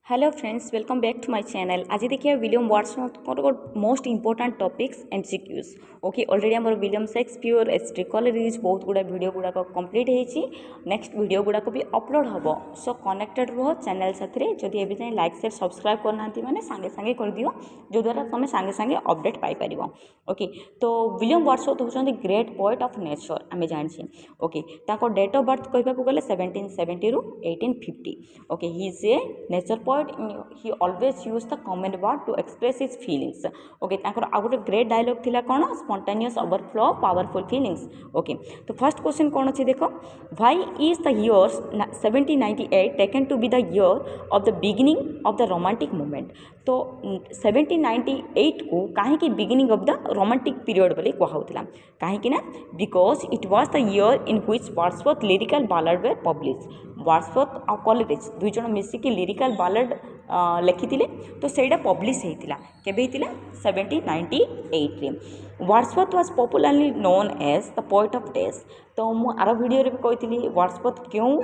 Hello friends, welcome back to my channel. आज देखिए William Wordsworth most important topics MCQs. Okay, already आम William Shakespeare historical रिज बहुत गुड़ा वीडियो गुड़ाक कंप्लीट होती। नेक्स्ट वीडियो गुड़ाक भी अपलोड हम। सो कनेक्टेड रुह चैनल साथी। जदि एवं जाए लाइक शेयर सब्सक्राइब करना मैंने सांगे सांगे कर दियो, जो द्वारा तुम सांगे सांगे अपडेट पाइपर। ओके, तो विलियम वर्ड्सवर्थ होती ग्रेट पोएट ऑफ नेचर आम जानी। ओके, डेट ऑफ बर्थ कहवाक गले 1770 ରୁ 1850। Okay, he is a nature poet. He always used the common word to express his feelings. Okay, आउ गोटे ग्रेट डायलॉग थिला कौन, spontaneous overflow of powerful feelings. Okay, तो first question कौन अच्छे देख, why is the year 1798 taken to be the year of the beginning of the romantic movement. तो 1798 को कहीं beginning of the romantic period बोली कहला, कहीं ना because it was the year in which Wordsworth lyrical ballad were publish. Wordsworth और Coleridge दुई जन मिसिकी लिरिकल बालाड लिखी, तो सहीटा पब्लिश होता केबे होता 1798 रे। Wordsworth was popularly known as the poet of days. तो मुझे आर वीडियो भी कही वर्ड्सवर्थ क्यों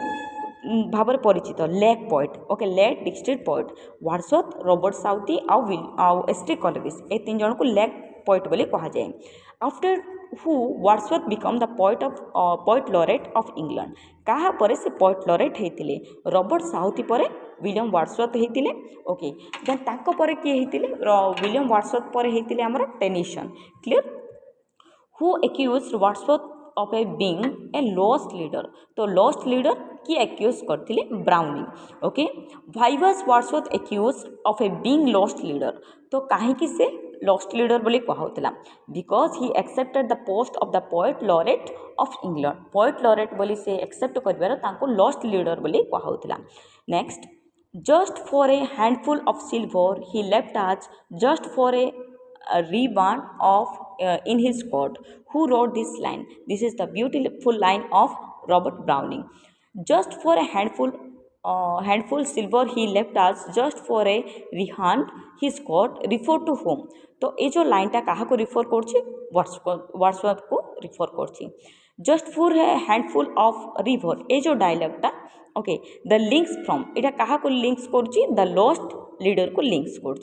भाव में परिचित, lake poet. Okay, lake district poet Wordsworth, Robert Southee आउ एसटी कॉलेज, ए तीन जन को लेक पोएट बोली कहा जाए। After who Wordsworth become the poet laureate of England. क्या पर से पोएट लॉरेट होते रॉबर्ट साउथी पर विलियम वर्ड्सवर्थ होते। ओके, देन ताको पर किए होते विलियम वर्ड्सवर्थ पर होते आमर Tennyson. Clear, who accused Wordsworth of a being a lost leader. तो लॉस्ट लीडर किए एक्यूज करते Browning. Okay, why was Wordsworth accused of a being lost leader. तो कहीं से लॉस्ट लीडर बोली कहला, because he accepted the post of the poet laureate of England. Poet laureate बोली से एक्सेप्ट कर लॉस्ट लीडर बोली कहला। Next, just for a handful of silver he left us just for a ribbon of in his coat. Who wrote this line? This is the beautiful line of Robert Browning. Just for a handful silver he left us just for a ribbon his coat. Refer to whom? तो ये जो line टा कहा को refer कर Wordsworth को refer कर। Just for a handful of river, ये जो डायलॉग टा। ओके, द लिंक्स फ्रॉम, यहाँ क्या को लिंक्स कर द लॉस्ट लीडर को लिंक्स कर।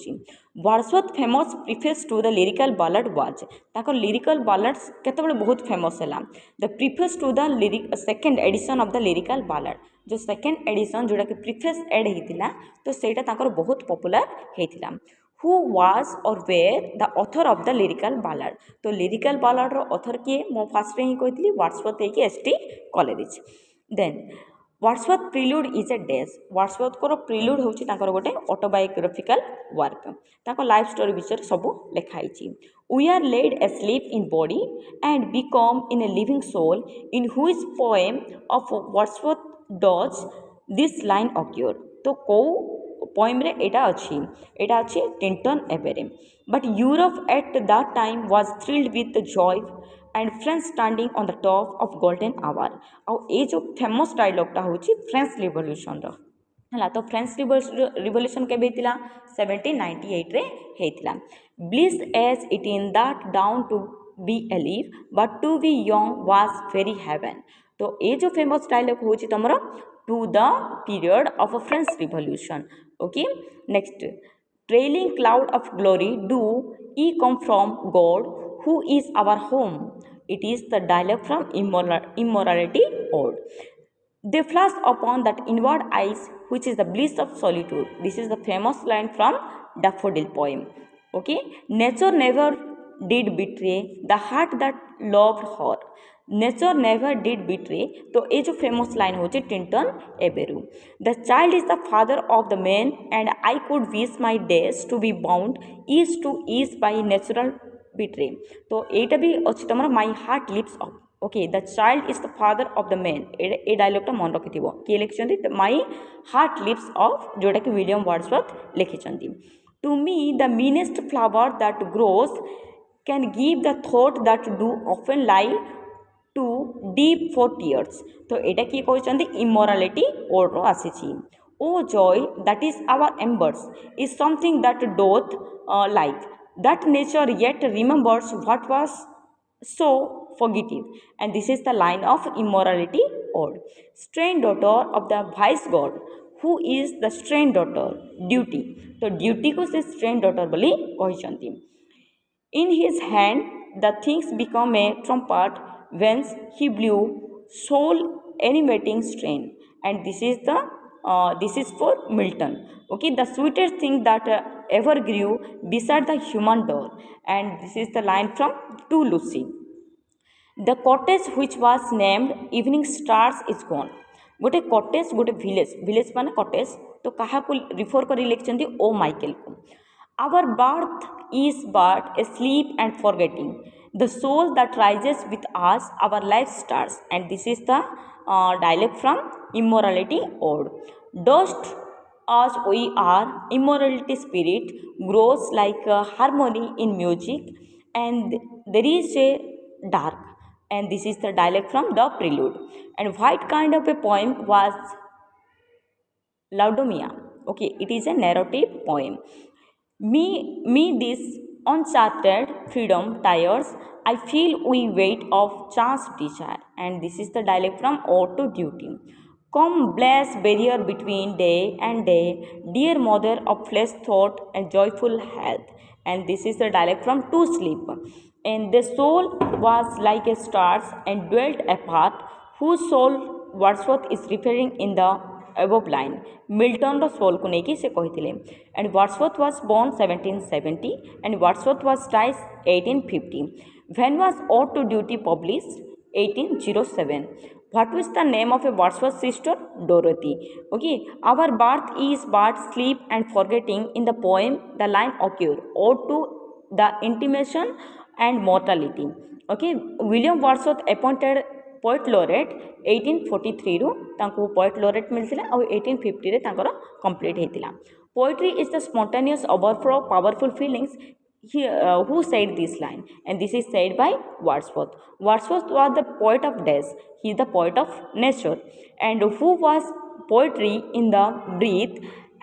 Wordsworth famous preface to the lyrical ballad was. ताको लिरिकल बालाड्स केतबेले बहुत फेमस है। The preface to the second edition of the lyrical ballad, जो सेकेंड एडिशन जोटा कि प्रिफेस एड होता, तो सहीटा ताकर बहुत पॉपुलर होता। हु वाज और where the author of the lyrical ballad. तो लिरिकल बालाड रो ऑथर किए मो फास्ट ही कही वर्ड्सवर्थ है ST college. Then Wordsworth prelude is a days. Wordsworth को प्रिल्यूड होची गोटे ऑटोबायोग्राफिकल वर्क, ताको लाइफ स्टोरी विषय सब लिखाई। We are laid asleep in body and become in a living soul in whose poem of Wordsworth does this line occur. तो कौ poem रे एटा अच्छी टिंटन एबेरे। But Europe at that time was thrilled with joy and French standing on the top of golden hour. आउ ये जो famous डायलॉगटा हूँ फ्रेंच रिवोल्यूशन है। तो फ्रेंच रिवोल्यूशन के 1798 रे होता। Bliss as it in that dawn to be alive but to be young was very heaven. तो ये जो फेमस डायलॉग हूँ तुम to the period of a French revolution. Okay, next, trailing cloud of glory do we come from God who is our home. It is the dialogue from Immorality Ode. They flash upon that inward eyes which is the bliss of solitude. This is the famous line from Daffodil poem. Okay, nature never did betray the heart that loved her. Nature never did betray. तो ये जो famous line हो Tintern एबेरू। The child is the father of the man and I could wish my days to be bound each to each by natural betray. तो यहाँ भी अच्छी तुम my heart leaps up. Okay, the child is the father of the man, ये डायलॉगटा मन रखि किए लिखिं माई हार्ट लिप्स अप, जोटा कि विलियम वर्ड्सवर्थ लिखिं। To me the meanest flower that grows can give the thought that do often lie too deep for tears. तो यहाँ किए कहते इमोरालिटी ओड रो आसी। O joy that is our embers is something that doth like that nature yet remembers what was so forgive. And this is the line of Immorality Ode. Strange daughter of the vice god, who is the strain daughter duty तो duty को से strain daughter बोली कहते in his hand, the things become a trumpet whence he blew soul animating strain. And this is for Milton. Okay, the sweetest thing that ever grew beside the human door. And this is the line from To Lucy. The cottage which was named Evening Stars is gone. गोटे cottage गोटे village village मान cottage तो क्या refer कर लिखिं ओ Michael को our birth is but a sleep and forgetting the soul that rises with us our life stars and this is the dialogue from immortality ode dust as we are immorality spirit grows like a harmony in music and there is a dark and this is the dialogue from the prelude and what kind of a poem was Laudomia. Okay, it is a narrative poem. Me this uncharted freedom tires. I feel we weight of chance desire. And this is the dialogue from Ode to Duty. Come bless barrier between day and day, dear mother of flesh, thought and joyful health. And this is the dialogue from To Sleep. And the soul was like a stars and dwelt apart, whose soul Wordsworth is referring in the above line. Milton soul को लेकिन से कहते and Wordsworth was born 1770 and Wordsworth was dies 1850 when was ode to duty published 1807 what was the name of a Wordsworth sister Dorothy okay our birth is but sleep and forgetting in the poem the line occur ode to the intimation and mortality okay William Wordsworth appointed poet laureate 1843 रु तांको poet laureth मिलथिला और 1850 रे तांकर complete हेतिला poetry is the spontaneous overflow of powerful feelings who said this line and this is said by Wordsworth was the poet of days he is the poet of nature and who was poetry in the breath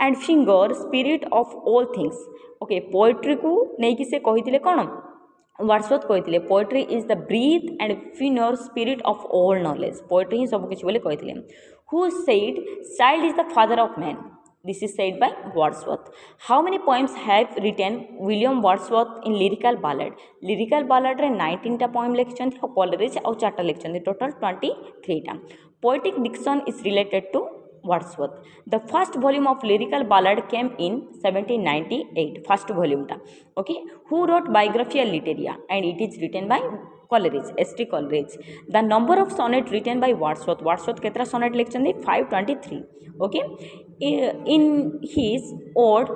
and finger spirit of all things okay poetry को नहीं कि से कहिथिले कोन Wordsworth कहते poetry is the breath and finer spirit of all knowledge poetry ही सब किसी बोले कहते who said child is the father of man this is said by Wordsworth how many poems have written William Wordsworth in lyrical ballad रे 19टा poem लिखिं Coleridge और 4टा लिखिं टोटल 23टा poetic diction is related to Wordsworth. The first volume of lyrical ballad came in 1798. First volume ta. Okay. Who wrote Biographia Literaria and it is written by Coleridge, S.T. Coleridge. The number of sonnet written by Wordsworth. Wordsworth केतरा sonnet लिखचंदी 523. Okay. In his ode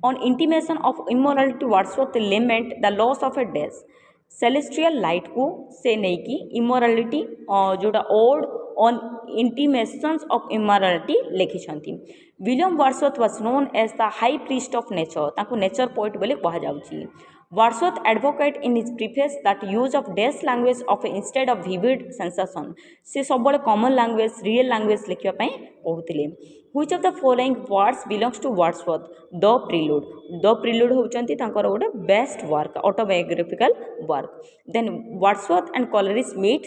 on intimation of immorality, Wordsworth lament the loss of a days. Celestial light को से नहीं की immorality जोड़ा ode on intimations of immorality लिखिछंती William Wordsworth was known as the high priest of nature ताको nature poet बोले कहा जाउची Wordsworth advocate in his preface that use of these language of instead of vivid sensation से सब common language real language लिखिया पई कहउतिले which of the following words belongs to Wordsworth the prelude होचंती तांकर गोटे best work autobiographical work then Wordsworth and Coleridge meet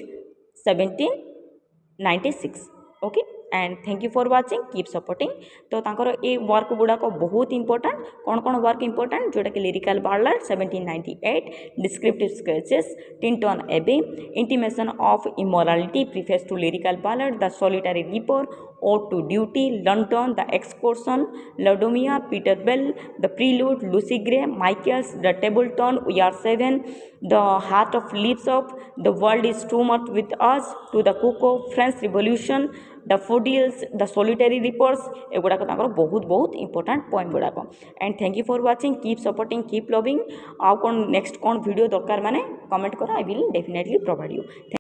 1796 okay and thank you for watching keep supporting तो तांकर ए work गुड़ाक बहुत important कौन वर्क इंपोर्टेंट जोटा कि lyrical ballad 1798 descriptive sketches Tintern Abbey intimation of immorality preface to lyrical ballad the solitary reaper Ode to Duty, London, The Excursion, Laudomia, Peter Bell, The Prelude, Lucy Gray, Michaels, The Tableton, We Are Seven, The Heart of Leaves Up, The World is Too Much With Us, To the Cuckoo, French Revolution, The Daffodils, The Solitary Reapers, एगुड़ाक बहुत बहुत important poem गुड़ाक and thank you for watching keep supporting keep loving आउ कौन next कौन video दरकार माने comment कर I will definitely provide you.